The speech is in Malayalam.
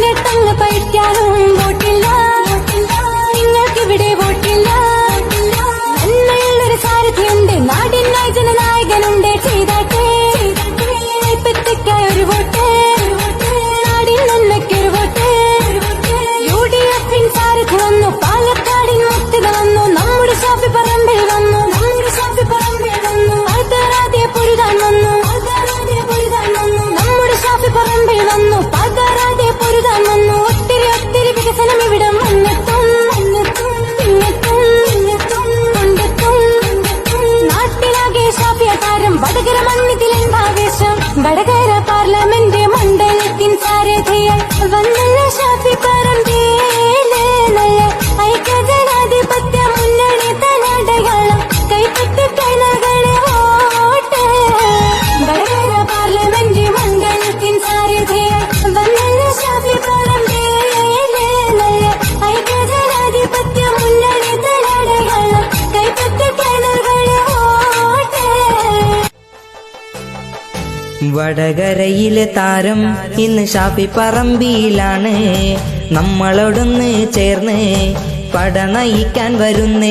പതിനെട്ടങ്ങ് പഠിക്കാനും വോട്ടില്ല, നിങ്ങൾക്കിവിടെ വോട്ടില്ല. നന്മയുള്ളൊരു സാരഥിയുണ്ട്, നാടിനായി ജനനായകനുണ്ട്. ചെയ്താട്ടെ കൈപ്പറ്റയ്ക്കായി ഒരു വോട്ട്, നാടിൻ നന്മയ്ക്കൊരു വോട്ട്. UDF സാരഥി വന്നു, പാലക്കാടിൻ മുക്തിക വന്നു, നമ്മുടെ ഷാഫി പറമ്പിൽ വന്നു, നമ്മുടെ ഷാഫി പറമ്പിൽ വന്നു. പാതാറാതെ പൊരുതാൻ വന്നു, പാതാറാതെ പൊരുതാൻ വന്നു, നമ്മുടെ ഷാഫി പറമ്പിൽ വന്നു, പാതാറാതെ പൊരുതാൻ വന്നു. ഒത്തിരി ഒത്തിരി വികസനം ഇവിടം വന്നെത്തും, വന്നെത്തും, പിന്നെത്തും, പിന്നെത്തും, കൊണ്ടെത്തും. നാട്ടിലാകെ ഷാഫിയ താരം, വടകര മണ്ണിതിലെന്താവേശം. വടകര പാർലമെന്റ് മണ്ഡലത്തിൻ സാരഥിയായി വന്നല്ല ഷാഫി പറമ്പിലെ. നല്ല ഐക്യജനാധിപത്യ മുന്നണി തലടയാളം, കൈപ്പറ്റി കൈനകളെ വോട്ട്. വടകര പാർലമെന്റ് മണ്ഡലത്തിൻ സാരഥിയായി വന്നല്ല ഷാഫി പറമ്പിലെ. നല്ല ഐക്യജനാധിപത്യ മുന്നണി തലടയാളം, കൈപ്പറ്റി കൈനകളെ വോട്ട്. വടകരയിലെ താരം ഇന്ന് ഷാഫി പറമ്പിലാണ്. നമ്മളോടൊന്ന് ചേർന്ന് പട നയിക്കാൻ വരുന്നേ.